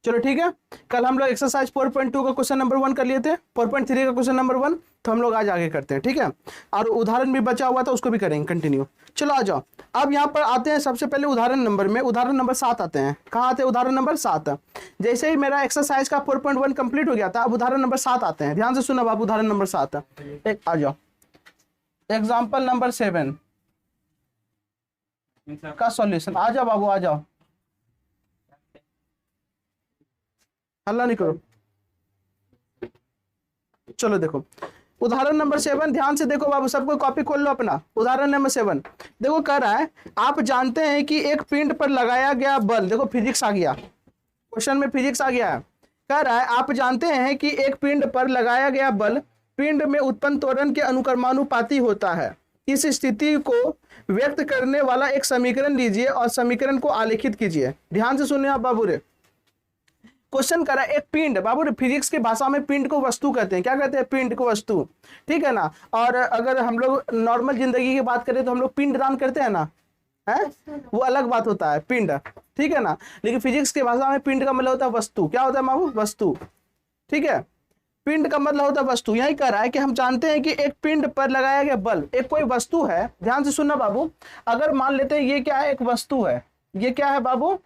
चलो ठीक है, कल हम लोग एक्सरसाइज 4.2 का क्वेश्चन नंबर 1 कर लिए थे, 4.3 का क्वेश्चन नंबर 1, तो हम लोग आज आगे करते हैं, ठीक है। और उदाहरण भी बचा हुआ था, उसको भी करेंगे कंटिन्यू। चलो आ जाओ, अब यहाँ पर आते हैं सबसे पहले उदाहरण नंबर में, उदाहरण नंबर 7 आते हैं। कहाँ आते हैं? उदाहरण नंबर 7। जैसे ही मेरा एक्सरसाइज का 4.1 कंप्लीट हो गया था, अब उदाहरण नंबर 7 आते हैं। ध्यान से सुनो बाबू, उदाहरण नंबर 7 एक आ जाओ, एग्जाम्पल नंबर 7 का सॉल्यूशन। आ जाओ बाबू, आ जाओ, हल्ला नहीं करो। चलो देखो उदाहरण नंबर 7, ध्यान से देखो बाबू, सबको कॉपी खोल लो अपना। उदाहरण नंबर 7 देखो, कह रहा है आप जानते हैं कि एक पिंड पर लगाया गया बल, देखो फिजिक्स आ गया, क्वेश्चन में फिजिक्स आ गया है। कह रहा है आप जानते हैं कि एक पिंड पर लगाया गया बल पिंड में उत्पन्न त्वरण के अनुक्रमानुपाती होता है। इस स्थिति को व्यक्त करने वाला एक समीकरण लीजिए और समीकरण को आलेखित कीजिए। ध्यान से सुनिए आप बाबू रे, क्वेश्चन करा एक पिंड, बाबू फिजिक्स की भाषा में पिंड को वस्तु कहते हैं। क्या कहते हैं? पिंड को वस्तु, ठीक है ना। और अगर हम लोग नॉर्मल जिंदगी की बात करें तो हम लोग पिंड दान करते हैं ना, है वो अलग बात होता है पिंड, ठीक है ना। लेकिन फिजिक्स की भाषा में पिंड का मतलब होता है वस्तु। क्या होता है बाबू? वस्तु, ठीक है। पिंड का मतलब होता है वस्तु। यही कह रहा है कि हम जानते हैं कि एक पिंड पर लगाया गया बल एक कोई वस्तु है। ध्यान से सुनना बाबू, अगर मान लेते हैं ये क्या है? एक वस्तु है। ये क्या है बाबू?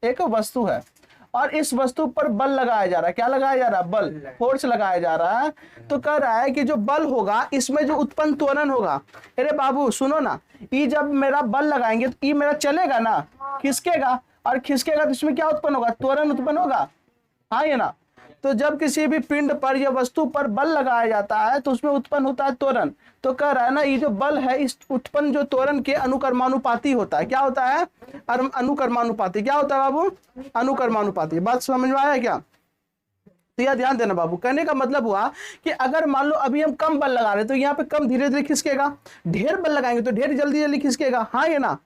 एक वस्तु है और इस वस्तु पर बल लगाया जा रहा है। क्या लगाया जा रहा है? बल, फोर्स लगाया जा रहा है। तो कह रहा है कि जो बल होगा इसमें जो उत्पन्न त्वरण होगा, अरे बाबू सुनो ना, ये जब मेरा बल लगाएंगे तो ये मेरा चलेगा ना, खिसकेगा, और खिसकेगा तो इसमें क्या उत्पन्न होगा? त्वरण उत्पन्न होगा, हाँ ये ना। तो जब किसी भी पिंड पर या वस्तु पर बल लगाया जाता है तो उसमें उत्पन्न होता है त्वरण। तो कह रहा है ना, ये जो बल है इस उत्पन्न जो त्वरण के अनुकर्मानुपाती होता है। क्या होता है? अनुकर्मानुपाती। क्या होता है बाबू? अनुकर्मानुपाती। बात समझ में आया क्या? तो यह ध्यान देना बाबू, कहने का मतलब हुआ कि अगर मान लो अभी हम कम बल लगा रहे हैं तो यहाँ पे कम धीरे धीरे खिसकेगा, ढेर बल लगाएंगे तो ढेर जल्दी जल्दी खिसकेगा, हाँ ये ना।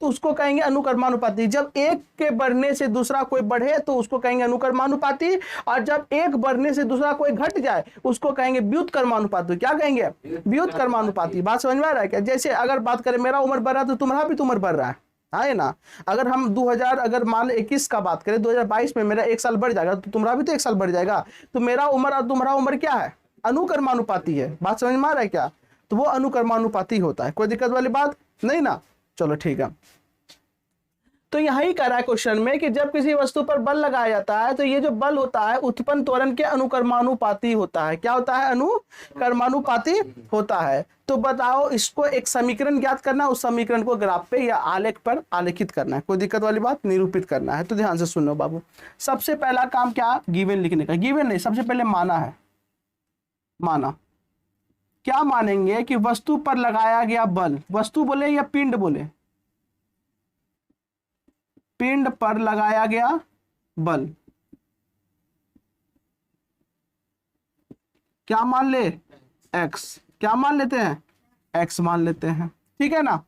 तो उसको कहेंगे अनुकर्मानुपाती। जब एक के बढ़ने से दूसरा कोई बढ़े तो उसको कहेंगे अनुकर्मानुपाती, और जब एक बढ़ने से दूसरा कोई घट जाए उसको कहेंगे व्युत्क्रमानुपाती। क्या कहेंगे? व्युत्क्रमानुपाती। बात समझ में आ रहा है क्या? जैसे अगर बात करें मेरा उम्र बढ़ रहा है तो तुम्हारा भी तो उम्र बढ़ रहा है, है ना। अगर हम 2000 अगर मान 21 का बात करें, 2022 में मेरा 1 साल बढ़ जाएगा तो तुम्हारा भी तो 1 साल बढ़ जाएगा। तो मेरा उम्र और तुम्हारा उम्र क्या है? अनुकर्मानुपाती है। बात समझ में आ रहा है क्या? तो वो अनुकर्मानुपाती होता है। कोई दिक्कत वाली बात नहीं ना। चलो ठीक है, तो यही कह रहा है क्वेश्चन में कि जब किसी वस्तु पर बल लगाया जाता है तो ये जो बल होता है उत्पन्न त्वरण के अनुकर्मानुपाती होता है। क्या होता है? अनुकर्मानुपाती होता है। तो बताओ, इसको एक समीकरण ज्ञात करना, उस समीकरण को ग्राफ पे या आलेख पर आलेखित करना है। कोई दिक्कत वाली बात? निरूपित करना है। तो ध्यान से सुनो बाबू, सबसे पहला काम क्या? गिवन लिखने का। गिवन नहीं, सबसे पहले माना है। माना क्या मानेंगे? कि वस्तु पर लगाया गया बल, वस्तु बोले या पिंड बोले? पिंड पर लगाया गया बल क्या मान ले? x। क्या मान लेते हैं? x मान लेते हैं, ठीक है ना।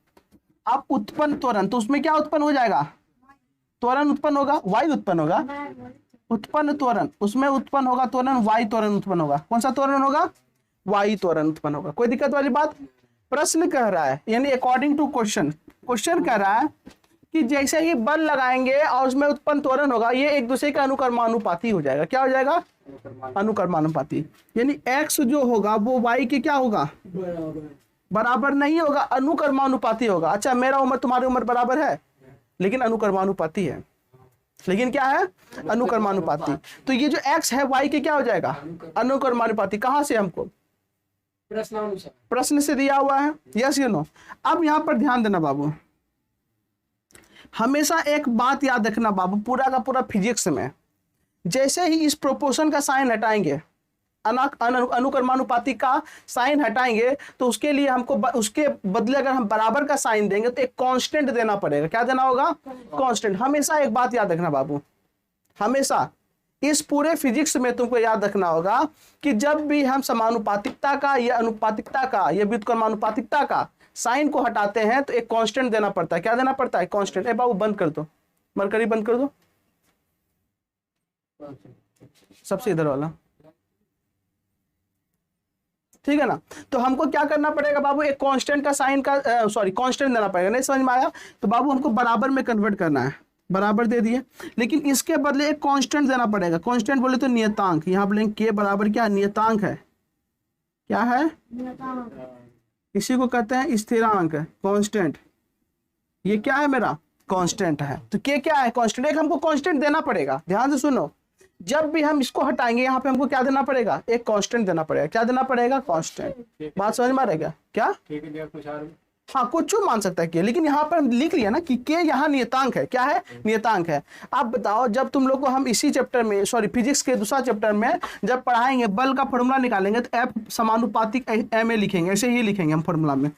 अब उत्पन्न त्वरण, तो उसमें क्या उत्पन्न हो जाएगा? त्वरण उत्पन्न होगा, y उत्पन्न होगा। उत्पन्न त्वरण, उसमें उत्पन्न होगा त्वरण, y त्वरण उत्पन्न होगा। कौन सा त्वरण होगा? y त्वरण उत्पन्न होगा। कोई दिक्कत वाली बात? प्रश्न कह रहा है, यानी अकॉर्डिंग टू क्वेश्चन, क्वेश्चन कह रहा है कि जैसे ही बल लगाएंगे और उसमें उत्पन्न त्वरण होगा, ये एक दूसरे का अनुकर्मानुपाती हो जाएगा। क्या हो जाएगा? अनुकर्मानुपाती। यानी x जो होगा वो y के क्या होगा? बराबर नहीं होगा, अनुकर्मानुपाती होगा। अच्छा, मेरा उम्र तुम्हारी उम्र बराबर है लेकिन अनुकर्मानुपाती है। लेकिन क्या है? अनुकर्मानुपाती। तो ये जो x है y के क्या हो जाएगा? अनुकर्मानुपाती। कहां से? हमको प्रश्न से दिया हुआ है, यस यू नो। अब यहां पर ध्यान देना बाबू, हमेशा एक बात याद रखना बाबू, पूरा का पूरा फिजिक्स में जैसे ही इस प्रोपोर्शन का साइन हटाएंगे, अनुकर्मानुपाती का साइन हटाएंगे, तो उसके लिए हमको उसके बदले अगर हम बराबर का साइन देंगे तो एक कांस्टेंट देना पड़ेगा। क्या देना होगा? कांस्टेंट। हमेशा एक बात याद रखना बाबू, हमेशा इस पूरे फिजिक्स में तुमको याद रखना होगा कि जब भी हम समानुपातिकता का या अनुपातिकता का या व्युत्क्रमानुपातिकता का साइन को हटाते हैं तो एक कांस्टेंट देना पड़ता है। क्या देना पड़ता है? कांस्टेंट। ए बाबू बंद कर दो, मरकरी बंद कर दो, सबसे इधर वाला, ठीक है ना। तो हमको क्या करना पड़ेगा बाबू? एक कांस्टेंट का साइन का कांस्टेंट देना पड़ेगा। नहीं समझ में आया? तो बाबू हमको बराबर में कन्वर्ट करना है। बराबर दे दिए, लेकिन इसके बदले एक कांस्टेंट देना पड़ेगा। कांस्टेंट बोले तो नियतांक, यहाँ बोलेंगे के बराबर क्या नियतांक है, क्या है, इसी को कहते हैं स्थिरांक, कांस्टेंट। ये क्या है मेरा कांस्टेंट है, तो के क्या है कांस्टेंट, एक हमको कांस्टेंट देना पड़ेगा। ध्यान से सुनो, जब भी हम इसको हटाएंगे यहाँ पे हमको क्या देना पड़ेगा, एक कांस्टेंट देना पड़ेगा। क्या देना पड़ेगा, कांस्टेंट। बात समझ में आ रही है क्या? हाँ कुछ मान सकता है के, लेकिन यहाँ पर हम लिख लिया ना कि के यहाँ नियतांक है। क्या है, नियतांक है। आप बताओ, जब तुम लोग को हम इसी चैप्टर में, सॉरी फिजिक्स के दूसरा चैप्टर में जब पढ़ाएंगे, बल का फॉर्मूला निकालेंगे तो एफ समानुपातिक एम ए लिखेंगे, ऐसे ही लिखेंगे हम फॉर्मूला में,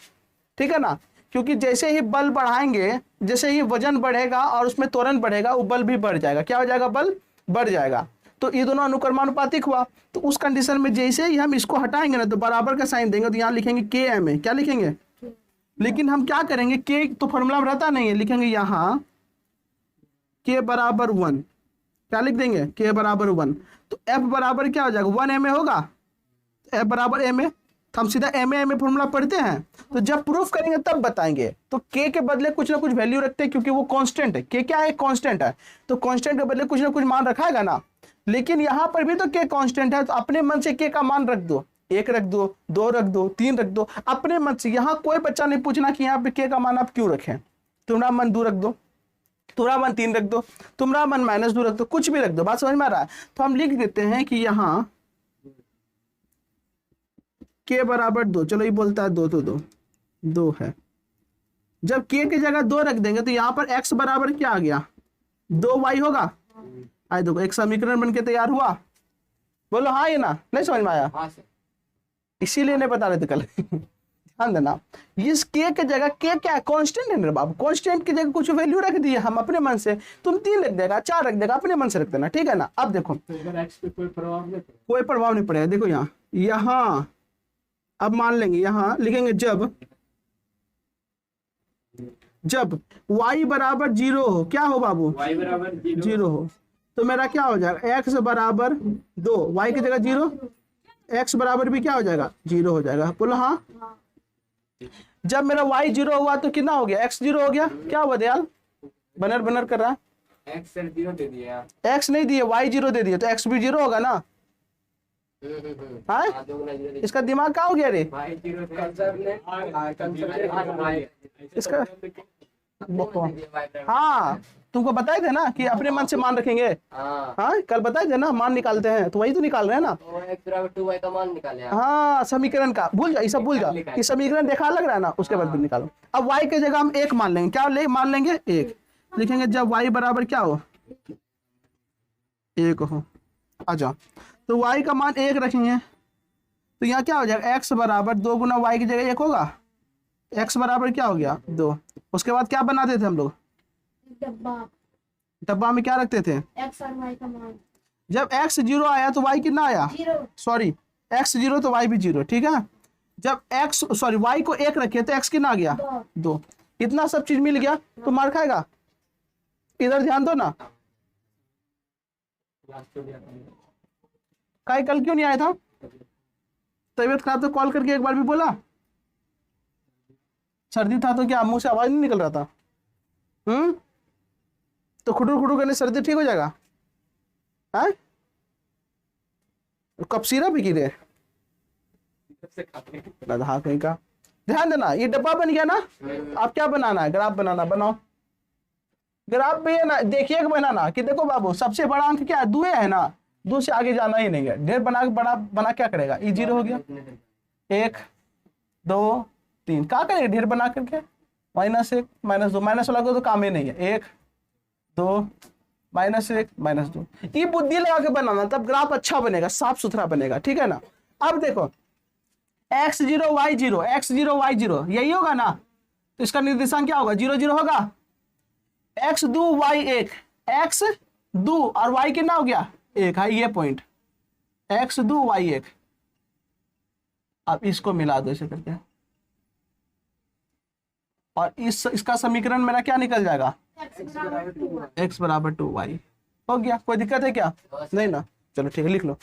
ठीक है ना। क्योंकि जैसे ही बल बढ़ाएंगे, जैसे ही वजन बढ़ेगा और उसमें त्वरण बढ़ेगा, वो बल भी बढ़ जाएगा। क्या हो जाएगा, बल बढ़ जाएगा। तो ये दोनों अनुक्रमानुपातिक हुआ। तो उस कंडीशन में जैसे ही हम इसको हटाएंगे ना, तो बराबर का साइन देंगे, तो यहाँ लिखेंगे के एम ए। क्या लिखेंगे, लेकिन हम क्या करेंगे, के तो फॉर्मूला में रहता नहीं है, लिखेंगे यहाँ के बराबर 1। क्या लिख देंगे, के बराबर 1। तो एफ बराबर क्या हो जाएगा, 1 एम ए होगा, एफ बराबर एम ए। तो हम सीधा एम ए फॉर्मूला पढ़ते हैं, तो जब प्रूफ करेंगे तब बताएंगे। तो के के बदले कुछ ना कुछ वैल्यू रखते हैं, क्योंकि वो कांस्टेंट है। के क्या है, कांस्टेंट है, तो कांस्टेंट के बदले कुछ ना कुछ मान रखाएगा ना। लेकिन यहाँ पर भी तो के कांस्टेंट है, तो अपने मन से के का मान रख दो, 1 रख दो, 2 रख दो, 3 रख दो, अपने मन से। यहाँ कोई बच्चा नहीं पूछना कि यहाँ पे के का मान आप क्यों रखें। तुम्हारा मन 2 रख दो, तुम्हारा मन 3 रख दो, तुम्हारा मन -2 रख दो, कुछ भी रख दो। बात समझ में आ रहा है? तो हम लिख देते हैं कि यहाँ के बराबर 2। चलो ये बोलता है 2 तो 2 है। जब के की जगह 2 रख देंगे तो यहाँ पर x बराबर क्या आ गया, 2y होगा। आए देखो एक समीकरण बनके तैयार हुआ। बोलो हाँ या ना, नहीं समझ में आया? हाँ सर। इसीलिए नहीं बता रहे थे कल। ध्यान देना, इस के की जगह के क्या है, कांस्टेंट है मेरे बाबू। कांस्टेंट की जगह कुछ वैल्यू रख दिए हम अपने मन से। तुम 3 रख देगा, 4 रख देगा, अपने मन से रख देना, ठीक है ना। अब देखो कोई प्रभाव नहीं पड़ेगा। देखो यहाँ अब मान लेंगे, यहाँ लिखेंगे जब y बराबर 0 हो। क्या हो बाबू, y बराबर 0 हो, तो मेरा क्या हो जाएगा, x बराबर 2, y की जगह 0, x बराबर भी क्या हो जाएगा, 0 हो जाएगा। बोलो हाँ। जब मेरा y 0 हुआ तो कितना हो गया, x 0 हो गया। क्या हुआ दयाल, बनर कर रहा है, x 0 दे दिया, x नहीं दिए, y 0 दे दिए, तो x भी 0 होगा ना। हाँ, इसका दिमाग क्या हो गया रे, इसका हाँ तुमको बताए थे ना कि अपने मन से मान रखेंगे। हाँ कल बताए थे ना, मान निकालते हैं, तो वही तो निकाल रहे हैं ना। x का मान निकाले। हाँ समीकरण का भूल जाओ, ये सब भूल जाओ, ये समीकरण देखा लग रहा है ना, उसके बाद भी निकालो। अब y की जगह हम 1 मान लेंगे। क्या मान लेंगे, 1 लिखेंगे। जब y बराबर क्या हो, 1 हो। आ जाओ, तो y का मान 1 रखेंगे, तो यहाँ क्या हो जाएगा, x बराबर 2 गुना y की जगह 1 होगा, x बराबर क्या हो गया, 2। उसके बाद क्या बनाते थे हम लोग, डब्बा में क्या रखते थे, x और y का मान। जब x 0 आया तो y कितना आया, 0। सॉरी x 0 तो y भी 0, ठीक है। जब y को 1 रखे तो x कितना आ गया, 2। इतना सब चीज मिल गया तो मार खाएगा। इधर ध्यान दो ना, कल क्यों नहीं आया था, तबीयत खराब तो कॉल करके एक बार भी बोला। सर्दी था तो क्या मुंह से आवाज नहीं निकल रहा था, तो खुटू खुटू करने सर्दी ठीक हो जाएगा। है कब सिरप भी गिरे हाँ कहीं का। ध्यान देना, ये डब्बा बन गया ना। आप क्या बनाना है, ग्राफ बनाना, बनाओ ग्राफ भी है ना। देखिए बनाना कि देखो बाबू सबसे बड़ा अंक क्या है, 2 है ना, 2 से आगे जाना ही नहीं है। ढेर बना क्या करेगा, ये 0 हो गया, 1 2 3 क्या करेगा ढेर बना करके, -1 -2, माइनस वाला को तो काम ही नहीं है। 1 2 -1 -2, ये बुद्धि लगा के बनाना, तब ग्राफ अच्छा बनेगा, साफ सुथरा बनेगा, ठीक है ना। अब देखो x 0 y 0, x 0 y 0 यही होगा ना, तो इसका निर्देशांक क्या होगा, 0 0 होगा। x 2 y 1, x 2 और y कितना हो गया, 1 है, ये पॉइंट x 2 y 1। अब इसको मिला दो ऐसे करके, और इसका समीकरण मेरा क्या निकल जाएगा, x बराबर 2y हो गया। कोई दिक्कत है क्या, नहीं ना, चलो ठीक है, लिख लो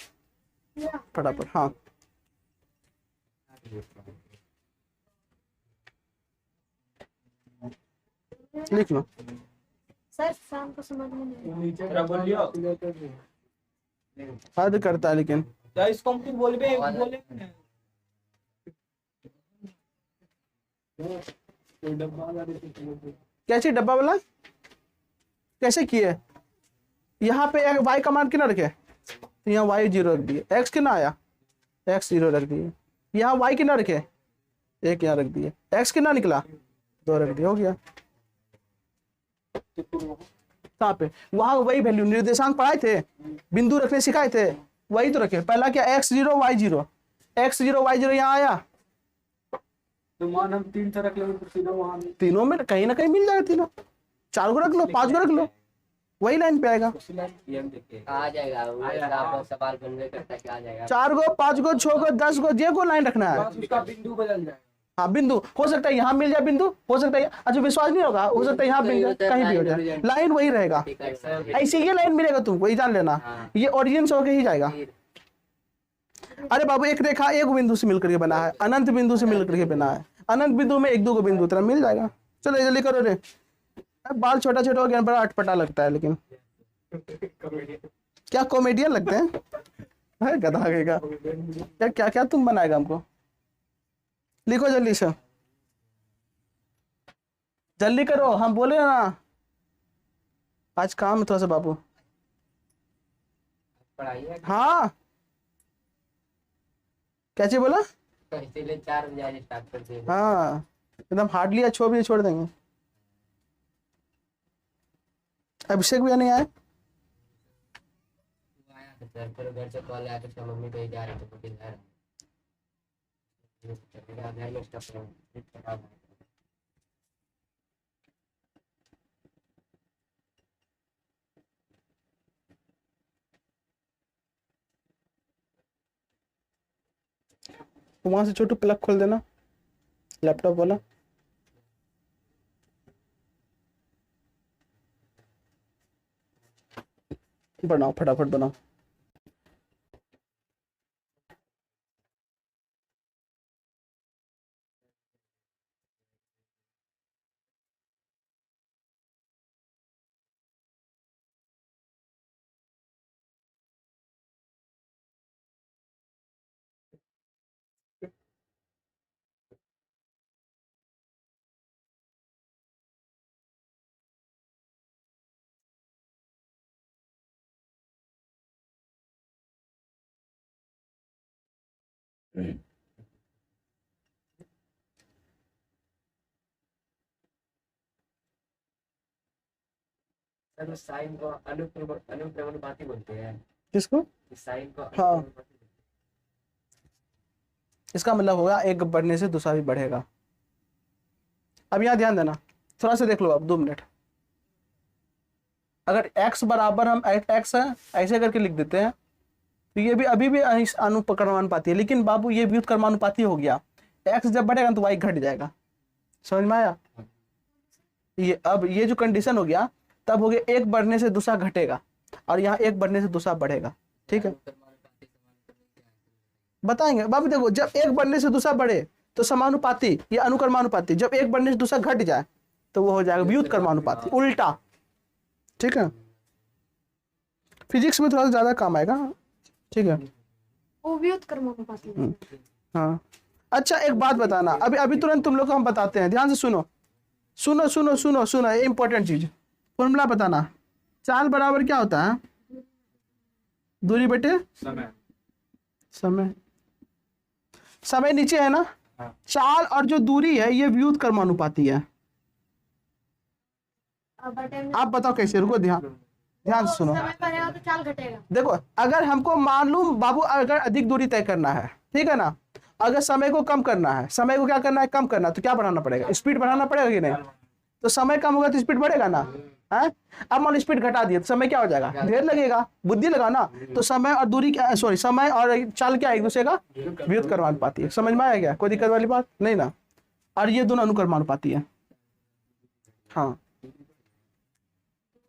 फटाफट। हाँ लिख लो, सर शाम को समझ में नहीं तेरा बोल लियो हद करता है लेकिन। या इसको हम कुछ बोले कैसे डब्बा वाला कैसे किए? यहाँ पे एक वाई कमांड कितना रखे, तो यहाँ वाई 0 रख दिए, एक्स कितना आया, एक्स 0 रख दिए, यहाँ वाई कितना रखे, एक यहाँ रख दिए, एक्स कितना निकला 2 रख दिया, हो गया। कहाँ पे, वहां वही वैल्यू निर्देशांक पढ़ाए थे, बिंदु रखने सिखाए थे, वही तो रखे। पहला क्या x0 y0, x0 y0 यहाँ आया, तो मान हम 3 से रख लेंगे तो सीधा वहां तीनों में कहीं ना कहीं मिल जाएगा, तीनों 4 को रख लो, 5 को रख लो, वही लाइन पे आएगा। आ जाएगा वो आपका सवाल बनने करता है, आ जाएगा 4 को 5 को 6 को 10 को जे को लाइन रखना है। बस उसका बिंदु बदल जाए। हाँ बिंदु हो सकता है यहाँ मिल जाए, बिंदु हो सकता है, अच्छा विश्वास नहीं होगा, हो सकता है यहाँ मिल जाए, कहीं भी हो जाए, लाइन वही रहेगा, ऐसी ये लाइन मिलेगा तुमको, ये जान लेना, ये ओरिजिन से होके ही जाएगा। अरे बाबू एक रेखा एक बिंदु से मिलकर के बना है, अनंत बिंदु से मिलकर के बना है, अनंत बिंदु में 1 2 को बिंदु तरह मिल जाएगा। चलो जल्दी करो रे, बाल छोटा छोटा हो गया, बड़ा अटपटा लगता है, लेकिन क्या कॉमेडियन लगते हैं, है गधा का क्या क्या क्या तुम बनाएगा हमको, लिखो जल्दी से, जल्दी करो, हम बोले ना आज काम है थोड़ा सा बाबू। पढ़ाई है हाँ कैसे बोला, इसीलिए 4 बजे आज स्टार्ट कर देंगे। हाँ एकदम हार्डली आज 6 बजे छोड़ देंगे। अभिषेक भैया नहीं आए, आया तो सर फिर घर से कॉल आया तो मम्मी कहीं जा रही तो जा रहा घर में स्टफ रहा। वहां से छोटू प्लग खोल देना लैपटॉप वाला। बनाओ फटाफट बनाओ। सर साइन को अनुक्रमानुपाती बोलते हैं। किसको? साइन को हाँ इसका मतलब होगा एक बढ़ने से दूसरा भी बढ़ेगा। अब यहाँ ध्यान देना, थोड़ा सा देख लो आप 2 मिनट। अगर x बराबर हम x है ऐसे करके लिख देते हैं तो ये भी अभी भी अनुक्रमानुपाती है, लेकिन बाबू ये व्युत्क्रमानुपाती हो गया, x जब बढ़ेगा तो y घट जाएगा। समझ में आया? ये अब ये जो कंडीशन हो गया तब हो गया एक बढ़ने से दूसरा घटेगा और यहाँ एक बढ़ने से दूसरा बढ़ेगा। ठीक है बताएंगे बाबू। देखो जब एक बढ़ने से दूसरा बढ़े तो समानुपाती, ये अनुक्रमानुपाती, जब एक बढ़ने से दूसरा घट जाए तो वो हो जाएगा व्युत्क्रमानुपाती, उल्टा। ठीक है फिजिक्स में थोड़ा सा ज्यादा काम आएगा। ठीक है वो व्युत्क्रमानुपाती। हाँ अच्छा एक बात बताना, अभी अभी तुरंत तुम लोग को हम बताते हैं, ध्यान से सुनो सुनो सुनो सुनो सुनो, ये इंपॉर्टेंट चीज, फॉर्मूला बताना। चाल बराबर क्या होता है, दूरी बटे समय। समय, समय नीचे है ना। हाँ। चाल और जो दूरी है ये व्युत्क्रमानुपाती है। आप बताओ कैसे, रुको ध्यान से सुनो। समय बढ़ेगा तो चाल घटेगा। देखो अगर हमको मालूम बाबू अगर अधिक दूरी तय करना है, ठीक है ना, अगर समय को कम करना है, समय को क्या करना है, कम करना, तो क्या बढ़ाना पड़ेगा, स्पीड बढ़ाना पड़ेगा कि नहीं? तो समय कम होगा तो स्पीड बढ़ेगा ना, है? अब मान लो स्पीड घटा दिए तो समय क्या हो जाएगा, ढेर लगेगा, बुद्धि लगाओ ना। तो समय और दूरी क्या, सॉरी समय और चाल क्या एक दूसरे का व्युत्क्रमानुपाती है। समझ में आया क्या, कोई दिक्कत वाली बात नहीं ना? और ये दोनों अनुक्रमानुपाती है। हाँ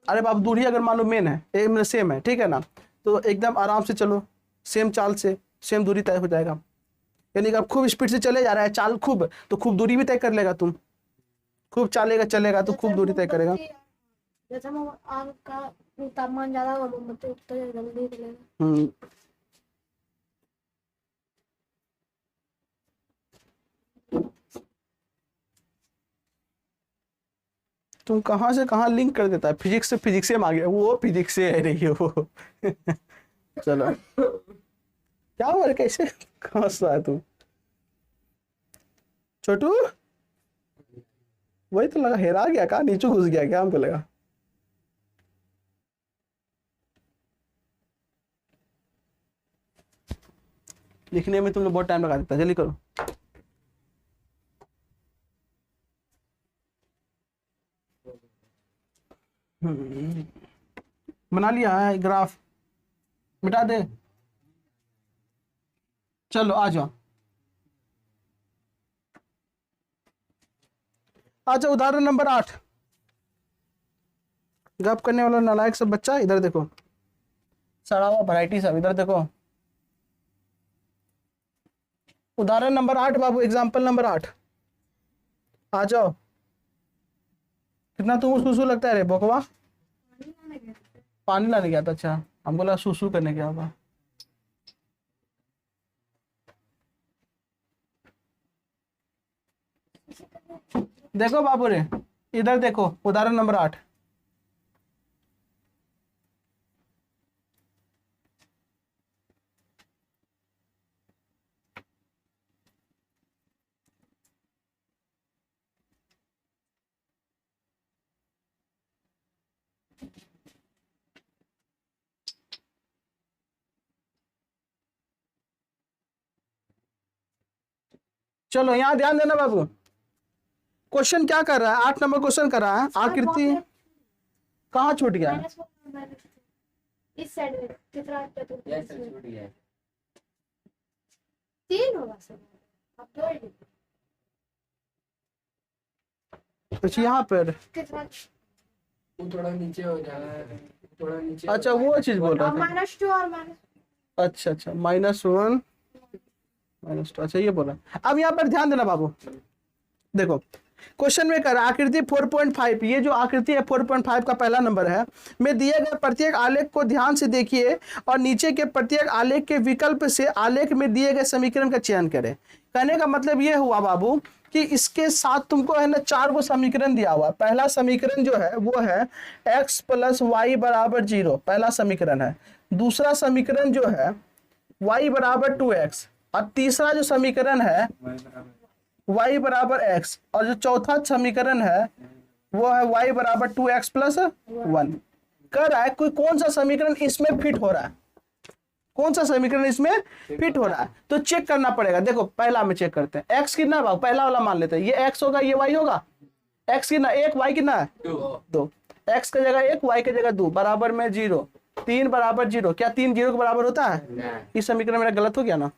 अरे बाबू दूरी अगर मान लो मेन है, एक में सेम है, ठीक है ना, तो एकदम आराम से चलो, सेम चाल से सेम दूरी तय हो जाएगा। यानी कि आप खूब स्पीड से चले जा रहा है, चाल खूब, तो खूब दूरी भी तय कर लेगा तुम, खूब चलेगा तो खूब दूरी तय करेगा। जैसे हम आग का तापमान ज्यादा होगा मोमबत्ती उतना जल्दी जलेगा। तुम कहाँ से कहाँ लिंक कर देता है, फिजिक्स से फिजिक्स में आ गया, वो फिजिक्स से है रही हो। चलो क्या हुआ रे, कैसे कहाँ से आया तू छोटू? वही तो लगा हेरा गया, कहा नीचे घुस गया क्या, हमको लगा। लिखने में तुम लोग बहुत टाइम लगा देता, जल्दी करो। बना लिया है ग्राफ, मिटा दे। चलो आ जाओ, अच्छा उदाहरण नंबर 8। गप करने वाला नालायक सब बच्चा, इधर देखो, सड़ा हुआ वैरायटी सब, इधर देखो। उदाहरण नंबर 8 बाबू, एग्जाम्पल नंबर 8, आ जाओ। कितना तुम सुसु लगता है रे बकवा? पानी लाने गया था, अच्छा हम बोला सुसु करने गया होगा। देखो बाबू रे, इधर देखो उदाहरण नंबर 8। चलो यहाँ ध्यान देना बाबू, क्वेश्चन क्या कर रहा है, 8 नंबर क्वेश्चन कर रहा है। आकृति कहाँ छूट गया? इस साइड में कितना ये सर छूट गया है। 3 होगा सर, अब 2 ही कुछ यहाँ पर, कितना। वो थोड़ा नीचे हो जाएगा, थोड़ा नीचे। अच्छा वो चीज बोल रहा था। -2 और -। अच्छा अच्छा, -1 -2, अच्छा ये बोला। अब यहाँ पर ध्यान देना बाबू, देखो क्वेश्चन में कर आकृति 4.5, ये जो आकृति है 4.5 का पहला नंबर है, में दिए गए प्रत्येक आलेख को ध्यान से देखिए और नीचे के प्रत्येक आलेख के विकल्प से आलेख में दिए गए समीकरण का चयन करें। कहने का मतलब ये हुआ बाबू कि इसके साथ तुमको है ना 4 गो समीकरण दिया हुआ। पहला समीकरण जो है वो है x + y = 0, पहला समीकरण है। दूसरा समीकरण जो है y = 2x, और तीसरा जो समीकरण है y = x, और जो चौथा समीकरण है वो है y = 2x + 1। कर रहा है कोई कौन सा समीकरण इसमें फिट हो रहा है, कौन सा समीकरण इसमें फिट हो रहा है, तो चेक करना पड़ेगा। देखो पहला में चेक करते हैं, x कितना है, पहला वाला मान लेते हैं, ये x होगा ये y होगा। x कितना 1, y कितना है 2, x की जगह 1 y की जगह 2 बराबर में 0, 3 = 0। क्या 3 0 के बराबर होता है? इस समीकरण मेरा गलत हो गया ना,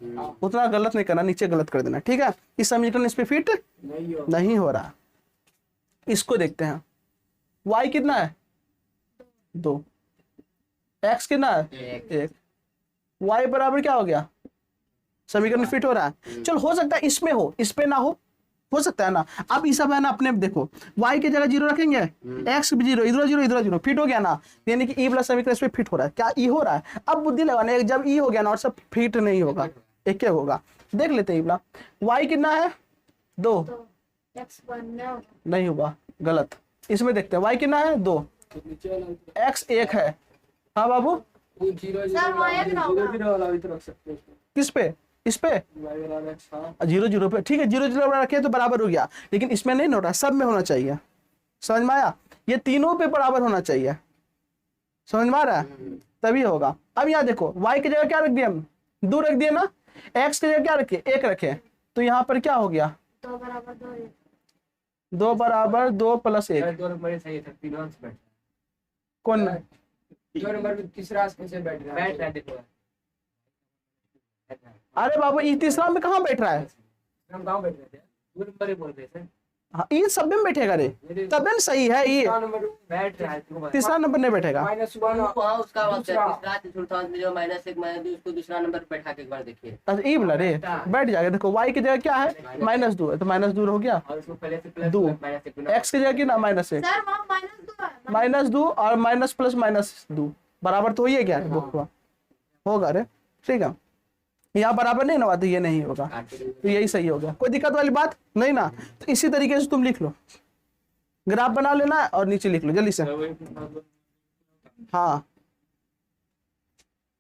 उतना गलत नहीं करना, नीचे गलत कर देना, ठीक है। इस समीकरण इस पे फिट नहीं हो रहा। इसको देखते हैं, y कितना है 2, x कितना है 1, y बराबर क्या हो गया, समीकरण फिट हो रहा है। चल हो सकता है इसमें हो, इस पे ना हो सकता है ना। अब ये सब है ना अपने देखो, y की जगह 0 रखेंगे, x भी 0, इधर 0 इधर 0, फिट हो गया ना, यानी कि ई वाला समीकरण इस पे फिट हो रहा है। क्या ई हो रहा है? अब बुद्धि लगाने, जब ई हो गया ना और सब फिट नहीं होगा, एक क्या होगा देख लेते हैं। ई वाला y कितना है 2, x 1 नहीं हुआ, गलत। इसमें देखते हैं y कितना है 2, x 1 है। हाँ बाबू, वो 0 सर, वो एक ना होगा। 0 वाला भी तो रख सकते हो। किस पे, इस पे y = x, हाँ 0 0 पे, ठीक है 0 0 रखे तो बराबर हो गया, लेकिन इसमें नहीं हो रहा, सब में होना चाहिए। समझ में आया? ये तीनों पे बराबर होना चाहिए, समझ में आ रहा है, तभी होगा। अब यहाँ देखो y की जगह क्या रख दिया, 2 रख दिया ना, x की जगह क्या रखे 1 रखे, तो यहाँ पर क्या हो गया 2 = 2। 2 = 2 + 1। 2 नंबर सही था, तीनों अंश बैठ कौन 2 नंबर में तीसरा अंश कैसे बैठ रहा है? बैठ रहा है देखो। अरे बाबू ये तीसरा में कहाँ बैठ रहा है? हम गांव बैठ रहे थे, 2 नंबर ही बोल रहे थे। हाँ ये सब में बैठेगा रे, तब न सही है ये। तीसरा नंबर बैठ रहा है तुम बता। तीसरा नंबर नहीं बैठेगा। -1 हाँ उसका दूसरा। तीसरा चतुर्थांश में जो -1 -2 उसको दूसरा नंबर पे बैठा के एक बार देखिए। अच्छा ये बोला रे, बैठ जाएगा। देखो y की जगह क्या है -2 है, तो -2 हो गया। और उसको पहले से प्लस 2 -1 x की जगह की ना -1 सर वहाँ -2 है। -2 और माइनस प्लस -2 बराबर तो ही है क्या होगा रे, ठीक है। यहाँ बराबर नहीं ना, तो ये नहीं होगा, तो यही सही हो गया। कोई दिक्कत वाली बात नहीं ना। तो इसी तरीके से तुम लिख लो, ग्राफ बना लेना और नीचे लिख लो जल्दी से। हाँ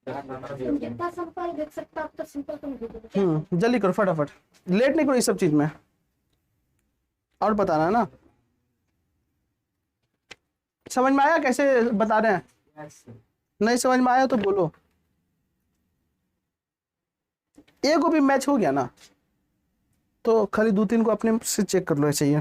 जितना सिंपल देख सकता आप तो सिंपल तो नहीं देख जल्दी करो फटाफट, लेट नहीं करो इस सब चीज में। और बताना है ना, समझ में आया कैसे बता रहे हैं? नहीं समझ में आया तो बोलो। एक को भी मैच हो गया ना, तो खाली 2-3 को अपने से चेक कर लो चाहिए।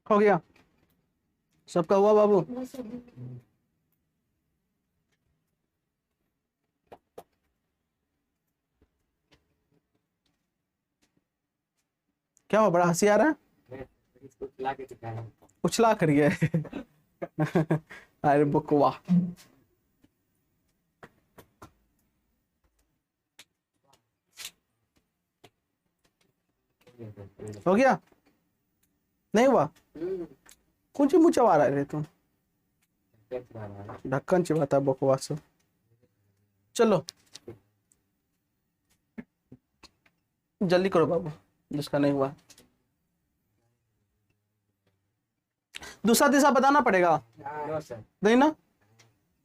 हो गया सबका हुआ बाबू? क्या हुआ, बड़ा हंसी आ रहा है? इसको खिला के दिखाया। उछला करिए अरे बुकवा। हो गया? नहीं हुआ? कौन सी मुँह चबा रहा है तुम? ढक्कन चिबाता बकवास। चलो जल्दी करो बाबू, जिसका नहीं हुआ। दूसरा तीसरा बताना पड़ेगा नहीं ना,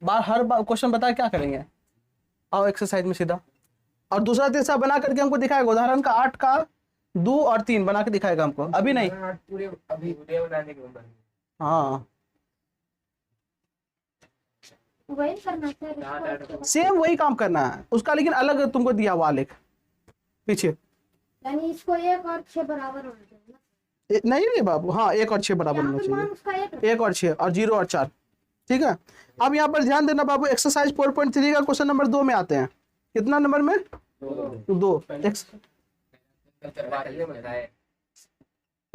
हर बार क्वेश्चन बता क्या करेंगे। आओ एक्सरसाइज में सीधा, और दूसरा तीसरा बना करके हमको दिखाएगा। उदाहरण का 8 का 2 और 3 बना के दिखाएगा हमको, अभी नहीं। पूरे अभी वीडियो बनाने के बाद। हाँ वही करना है, सेम वही काम करना है उसका, लेकिन अलग तुमको दिया हुआ आलेख पीछे। यानी इसको 1 और 6 बराबर होना चाहिए ना? नहीं रे बाबू, हाँ 1 और 6 बराबर होना चाहिए। उसका 1 और 6 और 0 और 4, ठीक है। अब यहाँ पर ध्यान देना बाबू, एक्सरसाइज 4.3 का क्वेश्चन नंबर 2 में आते हैं। कितना नंबर में? 2।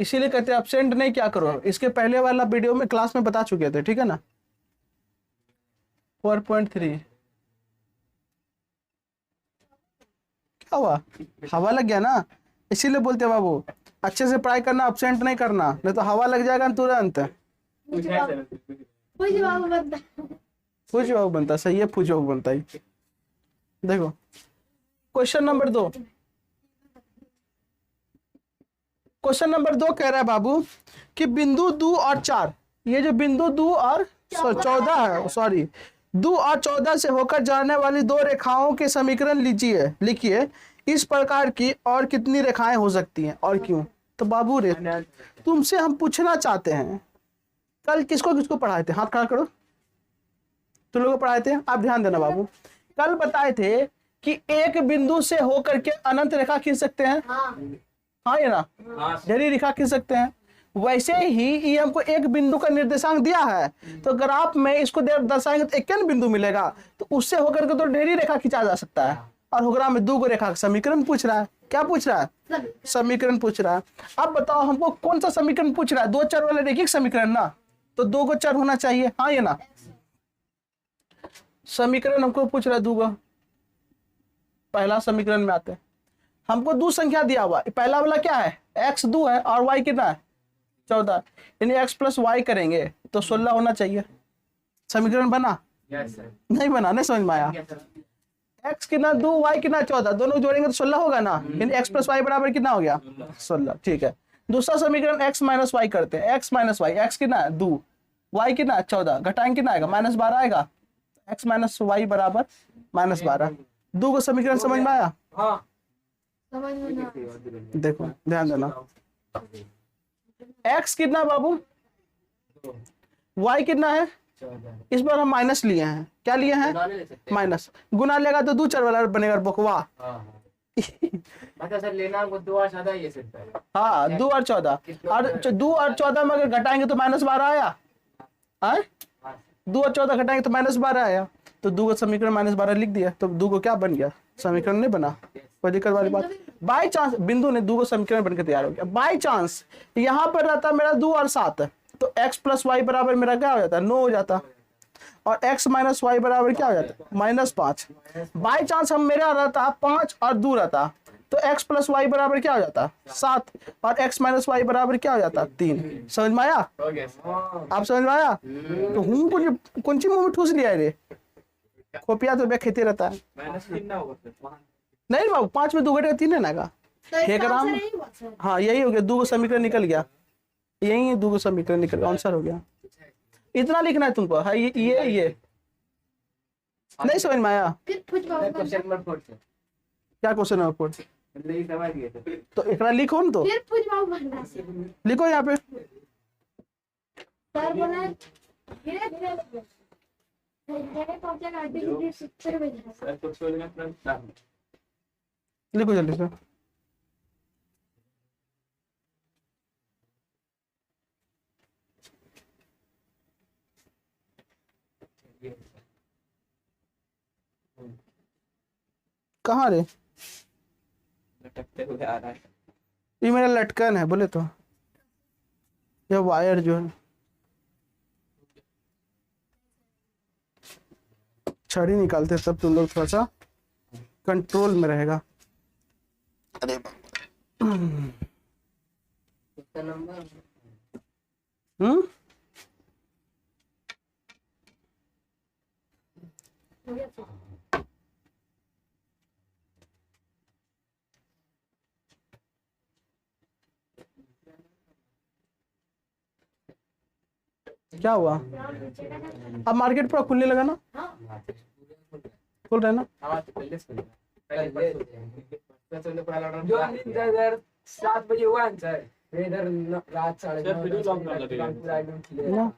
इसीलिए कहते हैं एब्सेंट नहीं क्या करो, इसके पहले वाला वीडियो में क्लास में बता चुके थे, ठीक है ना। 4.3 क्या हुआ, हवा लग गया ना, इसीलिए बोलते हैं बाबू अच्छे से पढ़ाई करना, एब्सेंट नहीं करना, नहीं तो हवा लग जाएगा तुरंत। कोई जवाब बनता फूज बाबू बनता, सही है, फूज बाबू बनता ही। देखो क्वेश्चन नंबर 2, क्वेश्चन नंबर 2 कह रहा है बाबू कि बिंदु 2 और 4, ये जो बिंदु 2 और 14 है, सॉरी 2 और 14 से होकर जाने वाली 2 रेखाओं के समीकरण लीजिए, लिखिए इस प्रकार की और कितनी रेखाएं हो सकती हैं और क्यों। तो बाबू रे तुमसे हम पूछना चाहते हैं, कल किसको किसको पढ़ाए थे, हाथ खड़ा करो। तुम लोगों को पढ़ाए थे, आप ध्यान देना बाबू। कल बताए थे कि एक बिंदु से होकर के अनंत रेखा खींच सकते हैं, हाँ या ना, ढेरी रेखा खींच सकते हैं। वैसे ही ये हमको एक बिंदु का निर्देशांक दिया है, तो ग्राफ में इसको दर्शाएंगे तो एक बिंदु मिलेगा, तो उससे होकर के तो ढेरी रेखा खींचा जा सकता है। और होग्राम में 2 रेखा का समीकरण पूछ रहा है। क्या पूछ रहा है? समीकरण पूछ रहा है। अब बताओ हमको कौन सा समीकरण पूछ रहा है? 2 चर वाले रेखिक समीकरण ना, तो 2 को चर होना चाहिए, हाँ या ना। समीकरण हमको पूछ रहा है 2 का। पहला समीकरण में आते हैं, हमको 2 संख्या दिया हुआ, पहला वाला क्या है, x 2 है और y कितना है 14, यानी x प्लस वाई करेंगे तो 16 होना चाहिए। समीकरण बना? Yes sir. नहीं बना, नहीं समझ में आया। x कितना 2, y कितना 14, दोनों जोड़ेंगे तो 16 होगा ना, यानी x प्लस वाई बराबर कितना हो गया? 16। ठीक है, दूसरा समीकरण x माइनस वाई करते हैं। x माइनस वाई, x कितना है 2, y कितना 14, घटाएंगे कितना आएगा? -12 आएगा। x माइनस वाई बराबर -12। 2 को समीकरण समझ में आया? हाँ समझ में ना। देखो ध्यान देना, x कितना बाबू, y कितना है, इस बार हम माइनस लिए हैं। क्या लिए हैं? गुना नहीं ले सकते। माइनस। गुना लेगा तो 2 4 वाला बनेगा बकवा। मतलब सर लेना हमको 2 और 14 ये सिर्फ है। हाँ 2 और 14, और 2 और 14 में अगर घटाएंगे तो -12 आया। आए 2 और 14 घटाएंगे तो -12 आया, तो 2 का समीकरण -12 लिख दिया, तो 2 को क्या बन गया? समीकरण नहीं बना, कोई दिक्कत वाली बात। बाई चांस बिंदु ने 2 को समीकरण बनकर तैयार हो गया। बाई चांस यहाँ पर रहता मेरा 2 और 7, तो x प्लस वाई बराबर मेरा क्या हो जाता? 9 हो जाता, और x माइनस वाई बराबर क्या हो जाता? -5। बाई चांस हम मेरा रहता 5 और 2 रहता, तो x प्लस वाई बराबर क्या हो जाता? 7, और x माइनस वाई बराबर क्या हो जाता? 3। समझ में आया? हो गया सर। आप समझ में आया? तो हूँ कुछ कौन सी मुंह में ठूस लिया है रे, खोपिया तो बे खेती रहता है। -3 ना होगा सर। नहीं बाबू, 5 में 2 घटे 3 है ना का? तो इसका एक राम, आंसर यही हुआ सर। हाँ यही हो गया, 2 को समीकरण निकल गया, यही 2 को समीकरण निकल गया, आंसर हो गया। इतना लिखना है तुमको। हाँ ये नहीं समझ में आया? फिर पूछ बाबू क्वेश्चन नंबर 4 सर। क्या क्वेश्चन है ऊपर? मतलब ये समझ गए सर। तो एक लिखो न, तो फिर पूछ बाबू भंडार से। लिखो यहाँ पे। सर बोला धीरे धीरे जगह पहुंचेगा आंटी 70 बजे। सर कुछ बोलना तुरंत। लिखो जल्दी से। कहाँ रे? लटकते हुए आ रहा है। ये मेरा लटकन है बोले तो, ये वायर जो है, छड़ी निकालते तब तुम लोग थोड़ा सा कंट्रोल में रहेगा। अरे कितना नंबर? हो गया सर। क्या हुआ? अब मार्केट पूरा खुलने लगा ना? खुल रहा है ना? हाँ तो पहले से पहले तो पूरा लॉकडाउन जो इधर 7 बजे हुआ है सर, फिर इधर रात 9:30 ना?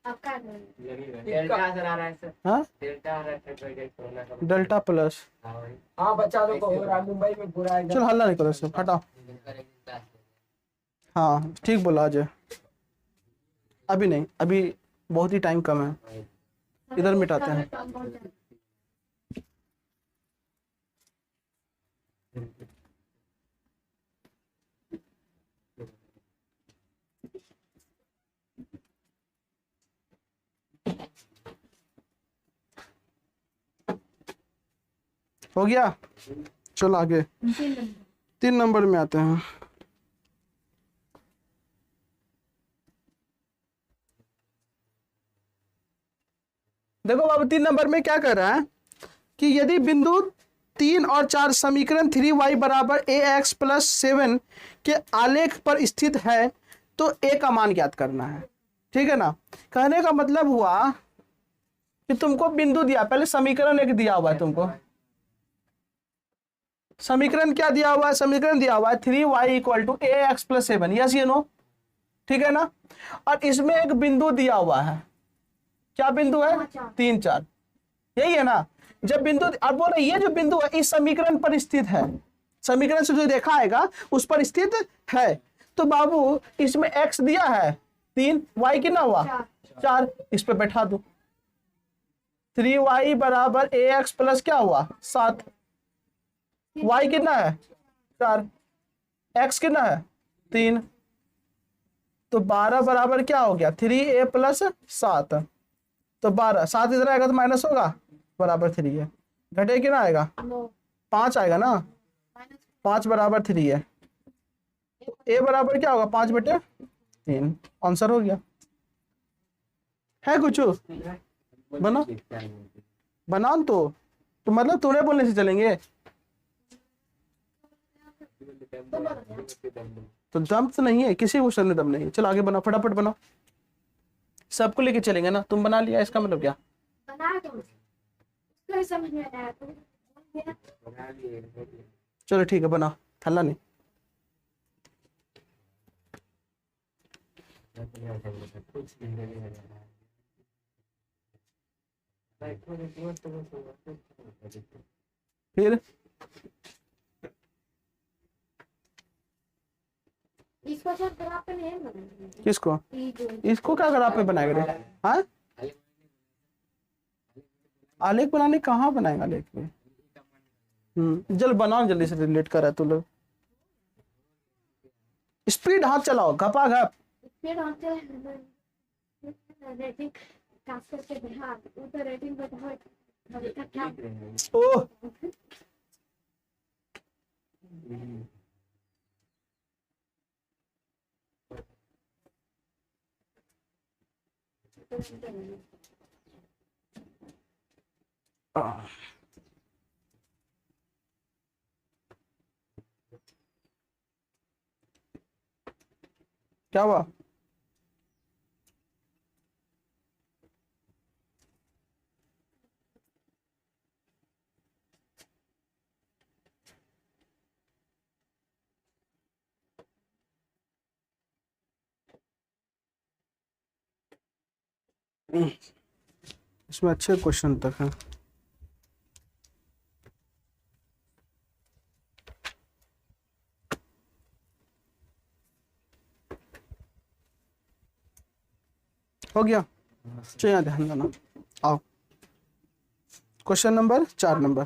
आपका डेल्टा सर आ रहा है सर। हाँ डेल्टा आ रहा है सर, कोरोना का। Delta plus. हाँ बच्चा लोग को हो रहा है, मुंबई में पूरा एकदम। चल हल्ला नहीं करो, सब हटाओ। हाँ ठीक बोला अजय, अभी नहीं, अभी बहुत ही टाइम कम है, इधर मिटाते हैं। हो गया, चलो आगे 3 नंबर में आते हैं। देखो बाबू 3 नंबर में क्या कर रहा है कि यदि बिंदु 3 और 4 समीकरण 3y बराबर ax प्लस 7 के आलेख पर स्थित है तो a का मान ज्ञात करना है। ठीक है ना? कहने का मतलब हुआ कि तुमको बिंदु दिया, पहले समीकरण एक दिया हुआ है तुमको। समीकरण क्या दिया हुआ है? समीकरण दिया हुआ है 3y equal to ax plus 7, yes ये नो, ठीक है ना? और इसमें एक बिंदु दिया हुआ है, क्या बिंदु है? 3 4, यही है ना? जब बिंदु, अब बोल रहे ये जो बिंदु है इस समीकरण पर स्थित है, समीकरण से जो देखा आएगा उस पर स्थित है, तो बाबू इसमें x दिया है 3, y कितना हुआ 4, इस पे बैठा दो। 3y बराबर ax प्लस क्या हुआ 7, y कितना है 4, x कितना है 3, तो 12 बराबर क्या हो गया 3a प्लस 7, तो 12, 7 इधर आएगा तो माइनस होगा, बराबर 3 है। घटे कितना आएगा 5 आएगा ना, 5 बराबर 3 है, तो a बराबर क्या होगा 5 बटे 3 आंसर हो गया। है कुछ बना बना तो मतलब तूने बोलने से चलेंगे तो दम तो नहीं है, किसी क्वेश्चन में दम नहीं है। चलो आगे बनाओ, फटाफट बनाओ, सबको लेके चलेंगे ना। तुम बना लिया इसका मतलब क्या? बना दो, उसको ही समझ में आया तो बोल दिया। चलो ठीक है बनाओ, हल्ला नहीं। फिर इसको सर ग्राफ पे नहीं बनाएंगे। किसको? ये जो इसको क्या ग्राफ पे बनाएगा रे? हाँ आलेख बनाने कहाँ बनाएगा आलेख में? जल्द बनाओ, जल्दी से रिलेट कर रहा है तू लोग। स्पीड हाथ चलाओ, घपा घप। फिर आते हैं रेटिंग कास्ट करके बिहार उधर रेटिंग बताओ अभी तक क्या ओह क्या हुआ? इसमें अच्छे क्वेश्चन तक हैं। हो गया, चलो यहाँ ध्यान देना। आओ क्वेश्चन नंबर 4 नंबर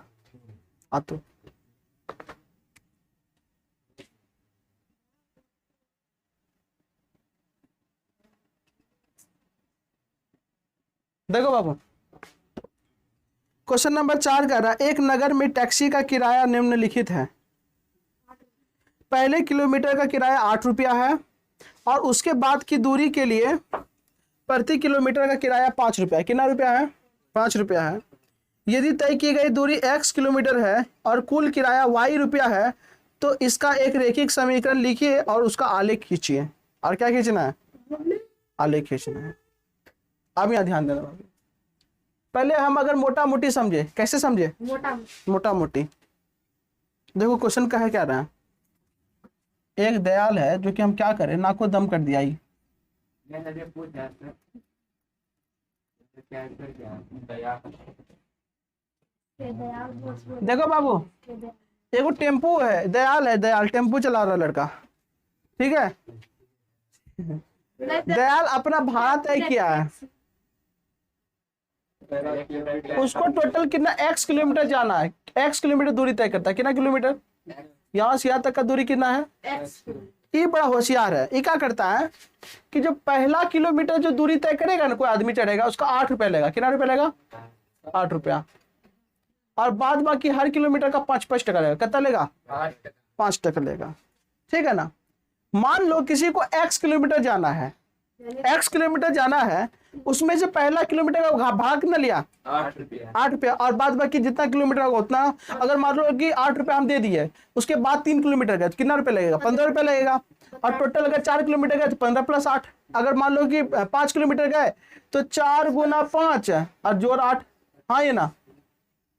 आ तो देखो बाबू, क्वेश्चन नंबर 4 कह रहा है एक नगर में टैक्सी का किराया निम्नलिखित है। पहले किलोमीटर का किराया 8 रुपया है और उसके बाद की दूरी के लिए प्रति किलोमीटर का किराया 5 रुपया। कितना रुपया है? 5 रुपया है। यदि तय की गई दूरी x किलोमीटर है और कुल किराया y रुपया है तो इसका एक रैखिक समीकरण लिखिए और उसका आलेख खींचिए। और क्या खींचना है? आलेख खींचना है। अब यहाँ ध्यान देना, पहले हम अगर मोटा मोटी समझे, कैसे समझे? मोटा मोटी देखो क्वेश्चन का है क्या रहा है। एक दयाल है जो कि हम क्या करें, नाक को दम कर दिया ही। देखो बाबू, एगो टेम्पू है, दयाल है, दयाल टेम्पू चला रहा लड़का, ठीक है। दयाल अपना भाड़ा तय किया है, उसको टोटल कितना x किलोमीटर जाना है। x किलोमीटर दूरी तय करता है। कितना किलोमीटर? यहाँ से यहाँ तक का दूरी कितना है? ये बड़ा होशियार है। ये क्या करता है कि जो पहला किलोमीटर जो दूरी तय करेगा ना कोई आदमी चढ़ेगा, उसका 8 रुपया लेगा। कितना रुपया लेगा? 8 रुपया। और बाद बाकी हर किलोमीटर का 5 टका लेगा। कितना लेगा? 5 टका लेगा, ठीक है ना। मान लो किसी को x किलोमीटर जाना है, x किलोमीटर जाना है, उसमें से पहला किलोमीटर का भाड़ा कितना लिया? 8 रुपया। और बाद बाकी जितना किलोमीटर होगा उतना, अगर मान लो कि 8 रुपया हम दे दिए, उसके बाद 3 किलोमीटर गए तो कितना रुपया लगेगा? 15 रुपया लगेगा। और टोटल अगर 4 किलोमीटर गए तो 15 + 8। अगर मान लो कि 5 किलोमीटर गए तो 4 × 5 और जोड़ 8। हाँ ये ना,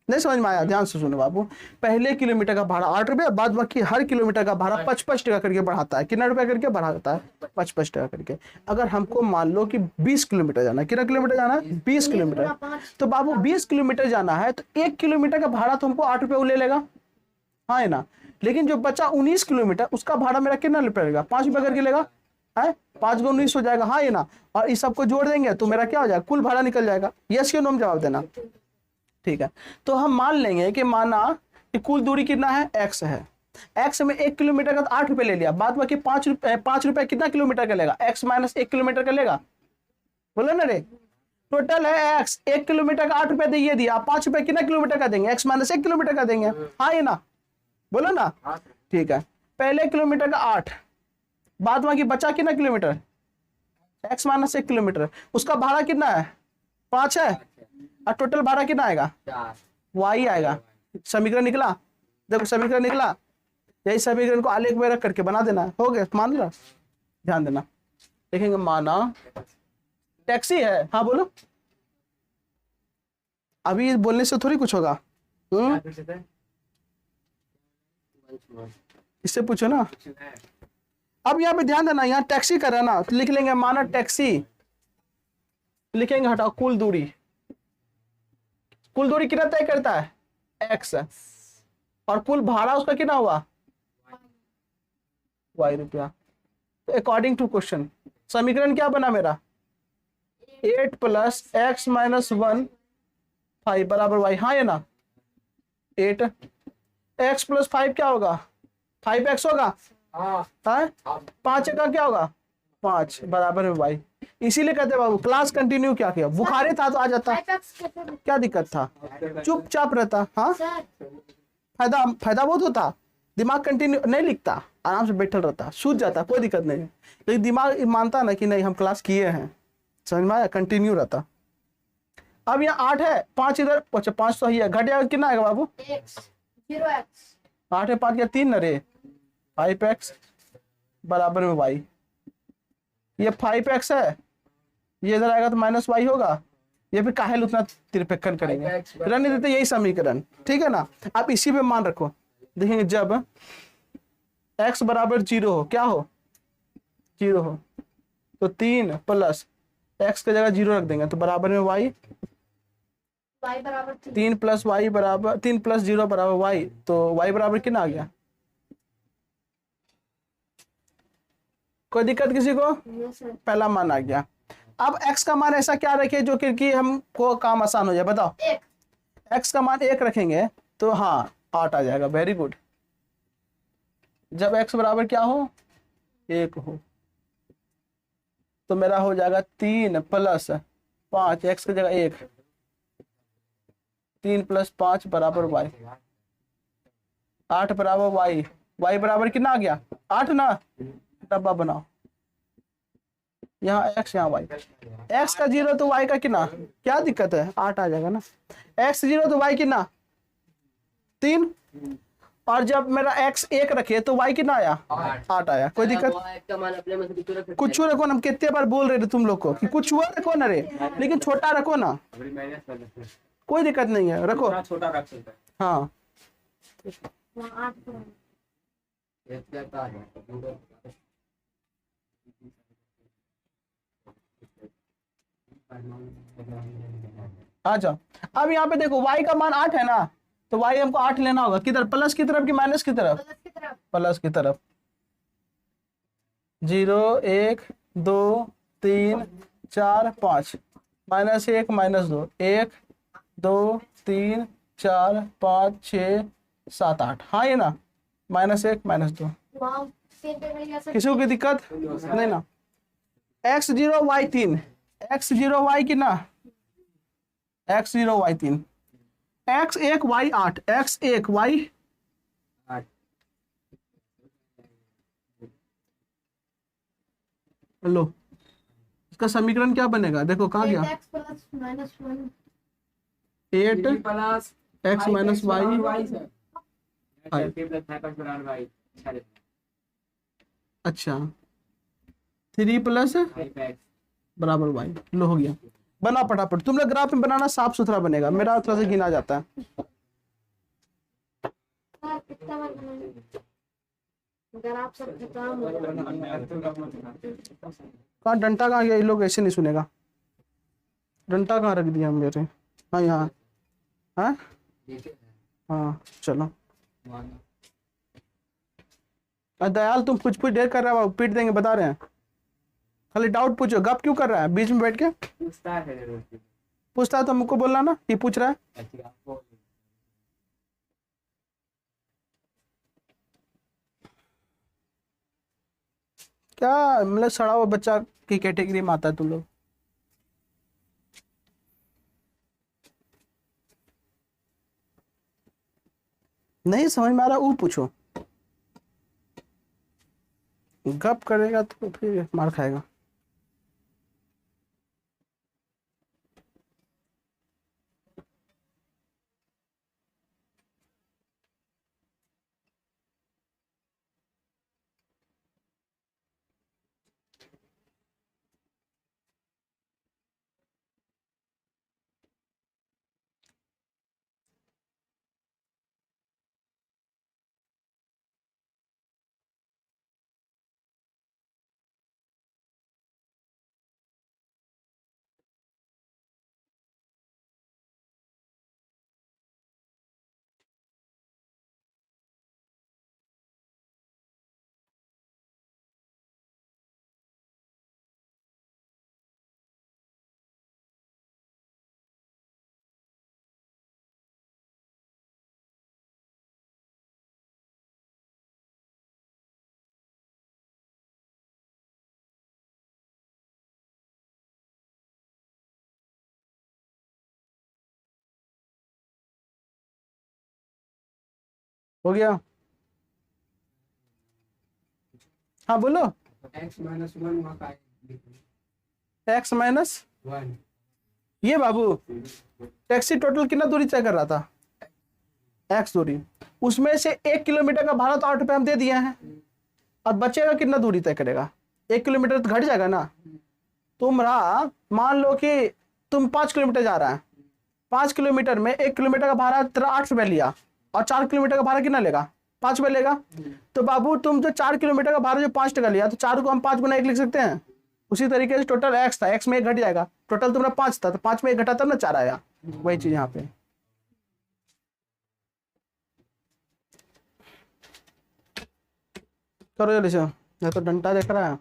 नहीं समझ में आया? ध्यान से सुनो बाबू, पहले किलोमीटर का भाड़ा 8 रुपया, बाद बाकी हर किलोमीटर का भाड़ा 5 टका करके बढ़ाता है। कितना रुपया करके बढ़ाता है? 5 टका करके। अगर हमको मान लो कि 20 किलोमीटर जाना है, कितना किलोमीटर जाना है? 20 किलोमीटर। तो बाबू 20 किलोमीटर जाना है तो 1 किलोमीटर का भाड़ा तो हमको 8 रुपया ले लेगा, हाँ है ना। लेकिन जो बचा 19 किलोमीटर, उसका भाड़ा मेरा कितना रुपया लेगा? 5 रुपया करके लेगा, है 5 × 19 हो जाएगा, हाँ ये ना। और इस सबको जोड़ देंगे तो मेरा क्या हो जाएगा? कुल भाड़ा निकल जाएगा। यस या नो में जवाब देना, ठीक है। तो हम मान लेंगे कि माना कि कुल दूरी कितना है? x है। x में 1 किलोमीटर का तो 8 रुपये ले लिया, बाद बाकी 5 रुपये कितना किलोमीटर का लेगा? x - 1 किलोमीटर का लेगा, बोलो ना रे। टोटल है x, 1 किलोमीटर का 8 रुपये दिए दिया, 5 रुपये कितना किलोमीटर का देंगे? x - 1 किलोमीटर का देंगे, हाँ ये ना, बोलो ना, ठीक है। पहले किलोमीटर का 8, बाद बाकी बचा कितना किलोमीटर? x माइनस 1 किलोमीटर, उसका भाड़ा कितना है 5 है, और टोटल भाड़ा कितना आएगा 4 y आएगा। समीकरण निकला, देखो समीकरण निकला, यही समीकरण को आलेख में रख करके बना देना, हो गया, मान लो, ध्यान देना। देखेंगे माना टैक्सी है, हाँ बोलो, अभी बोलने से थोड़ी कुछ होगा। इससे पूछो ना। अब यहाँ पे ध्यान देना, यहाँ टैक्सी कर रहा है ना, तो लिख लेंगे माना टैक्सी, लिखेंगे हटाओ कुल दूरी, कुल दूरी कितना तय करता है x, और कुल भाड़ा उसका कितना हुआ y रुपया। तो अकॉर्डिंग टू क्वेश्चन समीकरण क्या बना मेरा 8 प्लस x माइनस 1 5 बराबर y, हाँ ये ना 8 x प्लस 5 क्या होगा 5x होगा, हाँ हाँ 5 का क्या होगा 5 बराबर है y। इसीलिए कहते हैं बाबू क्लास कंटिन्यू क्या किया, बुखारे था तो आ जाता, 5x कैसे क्या दिक्कत था, चुपचाप रहता, हाँ सर फायदा फायदा बहुत होता, दिमाग कंटिन्यू नहीं लिखता, आराम से बैठल रहता, सूझ जाता, कोई दिक्कत नहीं, लेकिन दिमाग मानता ना कि नहीं हम क्लास किए हैं, समझ में आया, कंटिन्यू रहता। अब यहाँ 8 है 5 इधर, अच्छा 5 तो ही है, घट जाएगा कितना आएगा बाबू x 0x 8 है 5 क्या 3 न रे 5x बराबर में y, ये 5x है, ये इधर आएगा तो माइनस y होगा, ये फिर काहे उतना तिरपेक्कन करेंगे, रहने देते यही समीकरण, ठीक है ना। आप इसी पे मान रखो, देखेंगे जब x बराबर 0 हो, क्या हो 0 हो, तो 3 प्लस x की जगह 0 रख देंगे तो बराबर में y, y बराबर 3 प्लस y बराबर 3 प्लस 0 बराबर y, तो y बराबर कितना आ गया, कोई दिक्कत किसी को, yes सर पहला मान आ गया। अब x का मान ऐसा क्या रखे जो कि हमको काम आसान हो जाए, बताओ 1 x का मान 1 रखेंगे तो हाँ 8 आ जाएगा, वेरी गुड। जब x बराबर क्या हो 1 हो तो मेरा हो जाएगा 3 प्लस 5 x की जगह 1, 3 प्लस 5 बराबर y, 8 बराबर y, y बराबर कितना आ गया 8 ना, डब्बा बनाओ, यहाँ x यहाँ y, x का 0 तो y का कितना, क्या दिक्कत है 8 आ जाएगा ना, x 0 तो y कितना 3, और जब मेरा x 1 रखे तो y कितना आया 8 आया, कोई दिक्कत, का मान अपने में से रख कुछ रखो ना, हम कितने बार बोल रहे थे तुम लोग को कि कुछ हुआ रखो ना रे, लेकिन छोटा रखो ना, कोई दिक्कत नहीं है रखो, छोटा रख सकता है। हाँ वहाँ 8 बराबर आ जाओ। अब यहाँ पे देखो y का मान 8 है ना, तो y हमको 8 लेना होगा, किधर प्लस की तरफ कि माइनस की तरफ, प्लस की तरफ प्लस की तरफ, 0 1 2 3 4 5 माइनस 1 माइनस 2 1 2 3 4 5 6 7 8, हाँ ये ना माइनस 1 माइनस 2, वहाँ 3 पे मिल गया सर, किसी को कोई दिक्कत नहीं ना। x0 y3, x0 y कितना x0 y3, x1 y8, x1 y 8 लो, इसका समीकरण क्या बनेगा, देखो कहाँ गया 8x plus minus 1 8 plus x minus y, अच्छा 3 प्लस बराबर y, लो हो गया, बना फटाफट, तुम लोग ग्राफ में बनाना साफ सुथरा बनेगा, मेरा थोड़ा सा गिना जाता है। सर कितना बार बनाएंगे अगर आप सब खत्म हो कहाँ डंटा कहाँ गया, ये लोग ऐसे नहीं सुनेगा, डंटा कहाँ रख दिया हम मेरे, हाँ यहाँ, हाँ हाँ चलो, दयाल तुम कुछ ढेर कर रहा है, पीट देंगे बता रहे हैं, खाली डाउट पूछो, गप क्यों कर रहा है बीच में बैठ के, पूछता है तो हमको बोलना ना ये पूछ रहा है, क्या मतलब सड़ा हुआ बच्चा की कैटेगरी में आता है तुम लोग। नहीं समझ में आ रहा वो पूछो, गप करेगा तो फिर मार खाएगा। हो गया? हाँ बोलो। x माइनस 1 वहाँ का है। x माइनस 1 ये बाबू टैक्सी टोटल कितना दूरी तय कर रहा था? x दूरी, उसमें से 1 किलोमीटर का भाड़ा तो 8 रुपये हम दे दिए हैं, और बचेगा कितना दूरी तय करेगा? 1 किलोमीटर तो घट जाएगा ना। तुम्हारा मान लो कि तुम 5 किलोमीटर जा रहा है, 5 किलोमीटर में 1 किलोमीटर का भाड़ा तेरा 8 रुपये लिया, और 4 किलोमीटर का भाड़ा कितना लेगा? 5 रुपये लेगा। तो बाबू तुम जो 4 किलोमीटर का भाड़ा जो 5 टका लिया, तो 4 को हम 5 गुना 1 लिख सकते हैं। उसी तरीके से टोटल x था, x में 1 घट जाएगा, टोटल तुम्हारा 5 था, तो 5 में 1 घटा तब ना 4 आया। वही चीज यहाँ पे। करो जल्दी से, नहीं तो डंडा देख रहा है।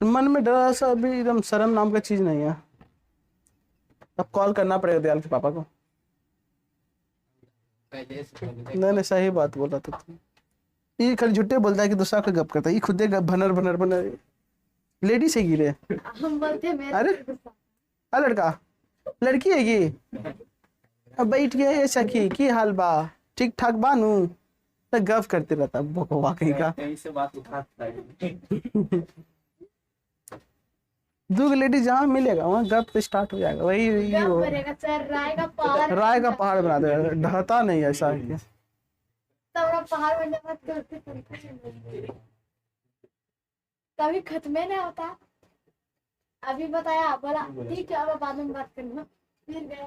मन में डरा सा अभी, एकदम शर्म नाम का चीज नहीं है। अब कॉल करना पड़ेगा दयाल के पापा को। पहले से पहले नहीं नहीं, सही बात बोला था तुम। ये खाली झूठे बोलता है कि दूसरा का गप करता है, ये खुदे भनर भनर भनर लेडी से गिरे। हम बोलते मेरे अरे लड़का लड़की है ये। अब बैठ गया ये सखी की हाल बा, ठीक ठाक बानू, तो गप करते रहता बकवा कहीं का। कहीं से बात उठाता है। दो लेडी जहाँ मिलेगा वहाँ गप तो स्टार्ट हो जाएगा। वही क्या वो करेगा सर? राय का पहाड़, राय का पहाड़ बना देगा, ढहता नहीं ऐसा है। तब पहाड़ बनने मत करते, कभी खत्म नहीं होता। अभी बताया, बोला ठीक है अब बाद में बात करना, फिर गए।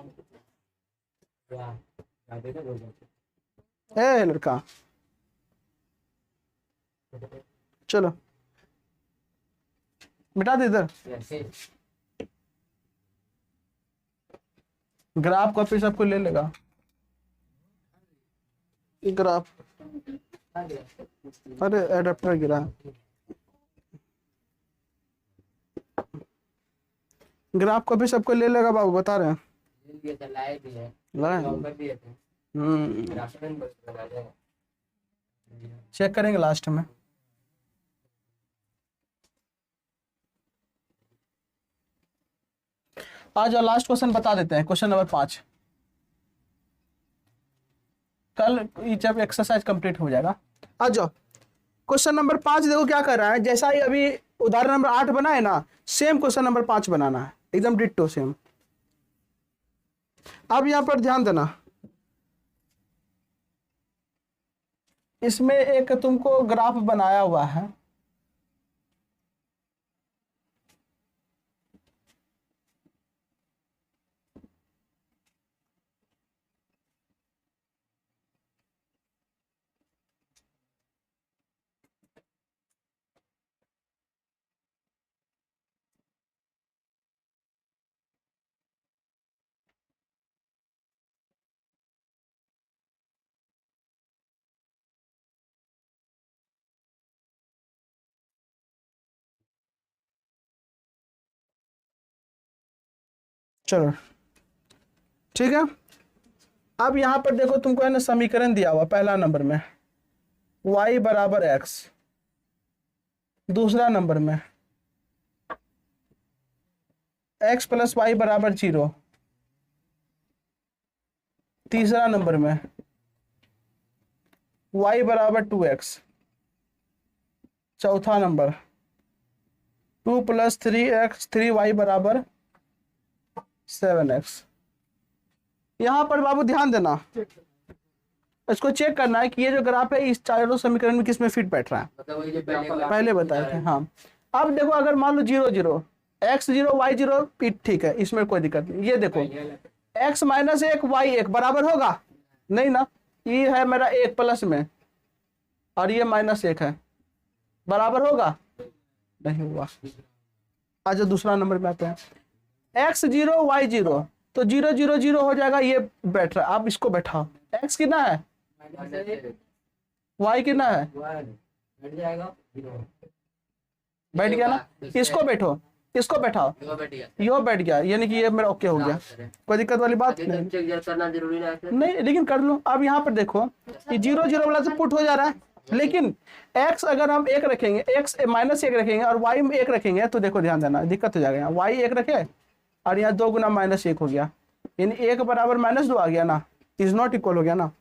ए लड़का चलो मिटा दे इधर। ग्राफ कॉपी सबको ले लेगा। ग्राफ, अरे एडेप्टर गिरा। ग्राफ कॉपी सबको ले लेगा बाबू, बता रहे हैं। ये तो लाए भी है, लाए? नंबर दिए थे, राशन बस लगा देगा। चेक करेंगे लास्ट में। आज और लास्ट क्वेश्चन बता देते हैं, क्वेश्चन नंबर 5। कल जब एक्सरसाइज कंप्लीट हो जाएगा। आ जाओ क्वेश्चन नंबर 5 देखो क्या कर रहा है। जैसा ही अभी उदाहरण नंबर 8 बना है ना, सेम क्वेश्चन नंबर 5 बनाना है, एकदम डिट्टो सेम। अब यहां पर ध्यान देना, इसमें एक तुमको ग्राफ बनाया हुआ है। चलो ठीक है। अब यहां पर देखो तुमको है ना समीकरण दिया हुआ पहला नंबर में y बराबर x, दूसरा नंबर में x प्लस वाई बराबर 0, तीसरा नंबर में y बराबर 2x, चौथा नंबर 2 प्लस 3x 3y बराबर 7x। यहां पर बाबू ध्यान देना, इसको चेक करना है कि ये जो ग्राफ है इस चारों समीकरण में किस में फिट बैठ रहा है। मतलब वही जो पहले बताए थे। हाँ अब देखो, अगर मान लो 0 0 x 0 y 0 ठीक है, इसमें कोई दिक्कत नहीं। ये देखो x माइनस 1 y 1 बराबर होगा नहीं ना, ये है मेरा 1 प्लस में और ये माइनस 1 है, बराबर होगा नहीं हुआ। आज दूसरा नंबर में आते हैं, x 0 y 0, तो 0 0 0 हो जाएगा, ये बैठ रहा है। आप इसको बैठाओ, x कितना है y कितना है, बैठ जाएगा, बैठ गया ना। इसको बैठो, इसको बैठाओ, यो बैठ गया यो बैठ गया, यानी कि ये मेरा ओके हो गया, कोई दिक्कत वाली बात आगे नहीं। तो चेक जरूर करना जरूरी ना है। नहीं लेकिन कर लो। अब यहाँ पर देखो ये 0 0 वाला से पुट हो जा रहा है, लेकिन x अगर हम 1 रखेंगे, x -1 रखेंगे और y में 1 रखेंगे तो देखो ध्यान देना दिक्कत हो जाएगा। y 1 रखे और यहाँ 2 गुना -1 हो गया, यानी 1 बराबर -2 आ गया ना, इज नॉट इक्वल हो गया ना।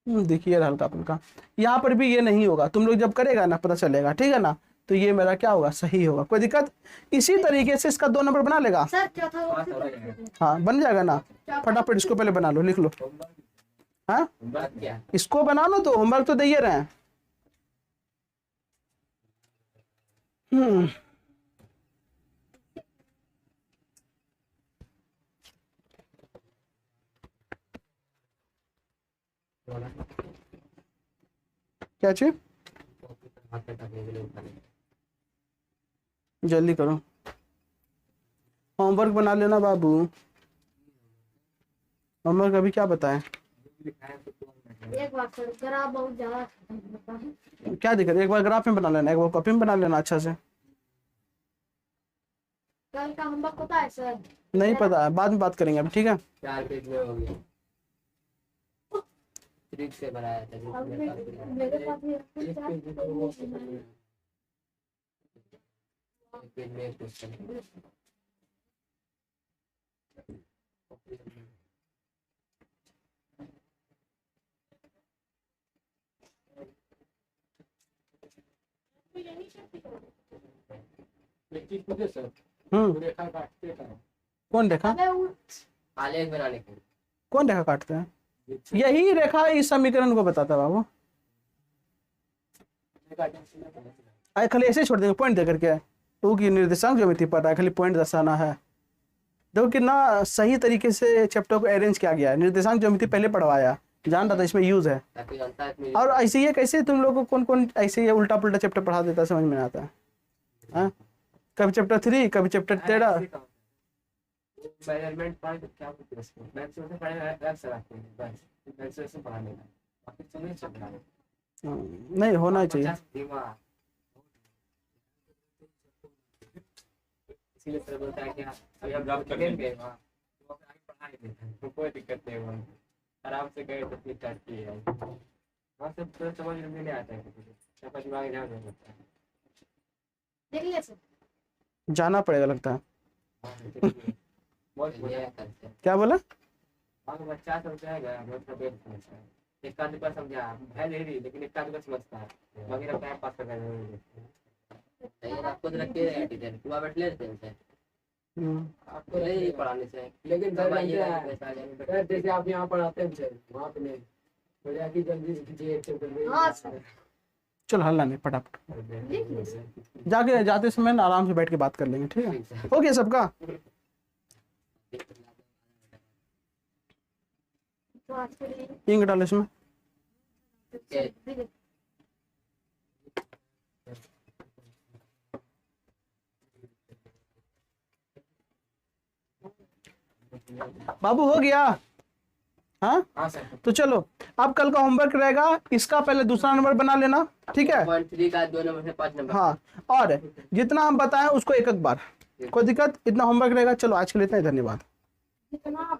देखिए हल्का फुल्का, यहाँ पर भी ये नहीं होगा, तुम लोग जब करेगा ना पता चलेगा, ठीक है ना। तो ये मेरा क्या होगा, सही होगा, कोई दिक्कत। इसी तरीके से इसका 2 नंबर बना लेगा। सर चौथा वो हाँ बन जाएगा ना, फटाफट इसको पहले बना लो, लिख लो। हाँ बात क्या इसको बना लो, तो होमवर्क तो दे ही रहे हैं। क्या चीज, जल्दी करो, होमवर्क बना लेना बाबू। होमवर्क अभी क्या बताएं, एक बार सर ग्राफ बहुत ज्यादा होता है। क्या दिक्कत, एक बार ग्राफ में बना लेना, एक बार कॉपी में बना लेना अच्छा से। कल का होमवर्क होता है सर? नहीं पता है, बाद में बात करेंगे अब, ठीक है। 4 पेज में हो गया, ट्रिक से बनाया था अब मेरे पास भी है। पेज में एक क्वेश्चन एक चीज पूछे सर, रेखा काटते हैं कौन रेखा, अबे वो आलेख बनाने के लिए। कौन रेखा काटते हैं, यही रेखा इस समीकरण को बताता है बाबू। अरे खाली ऐसे छोड़ देंगे पॉइंट दे करके, तो की निर्देशांक ज्योमेट्री पता है, खाली पॉइंट दर्शाना है। देखो कितना सही तरीके से चैप्टर को अरेंज किया गया है। निर्देशांक ज्योमेट्री पहले पढ़वाया, जान रहा था इसमें यूज है। ताकि जनता इसमें और ऐसे ये कैसे तुम लोग को कौन कौन ऐसे ये उल्टा पुल्टा चैप्टर पढ़ा देता है, समझ में नहीं आता है। हाँ? कभी चैप्टर 3, कभी चैप्टर 13। मेजरमेंट पॉइंट क्या होता है इसको, मैथ्स में पढ़े अलग से आते हैं, बस मैथ्स से पढ़ाने का बाकी तो नहीं चल रहा है। नहीं होना चाहिए। इसीलिए सर बोलता है कि अभी हम जॉब कर लेंगे वहाँ तो आगे पढ़ा ही देते हैं, तो कोई दिक्कत नहीं होगी, आराम से गए तो फिर स्टार्ट किए वहाँ से तो समझ में नहीं आता है, समझ में आगे ध्यान नहीं होता है। देख लिया सर? जाना पड़ेगा लगता है। बहुत ये करते हैं। क्या बोला, आगे बच्चा सब जाएगा बहुत तबियत समझता है, एक आध बार समझा है नहीं, लेकिन एक आध बार समझता है, बाकी का टाइम पास करना है। सही है, आपको तो रखे रहेगा टीचर, पूरा बैठ लेते हैं सर, आपको नहीं पढ़ाने से। लेकिन तब सर आइए क्या है, पैसा आ जाएगा। सर जैसे आप यहाँ पढ़ाते हैं सर वहाँ पे नहीं हो जाएगी जल्दी से कीजिए एक चैप्टर में। हाँ सर चलो हल्ला नहीं, फटाफट लिख लिया सर। जाके जाते समय ना आराम से बैठ के बात कर लेंगे, ठीक है। ठीक है। हो गया सबका, तो आज के लिए इंक डालो इसमें। बाबू हो गया, हाँ हाँ सर तो चलो अब कल का होमवर्क रहेगा, इसका पहले दूसरा नंबर बना लेना, ठीक है। 2.3 का 2 नंबर से 5 नंबर। हाँ और जितना हम बताएं उसको एक एक बार, कोई दिक्कत, इतना होमवर्क रहेगा। चलो आज के लिए इतना ही, धन्यवाद। जितना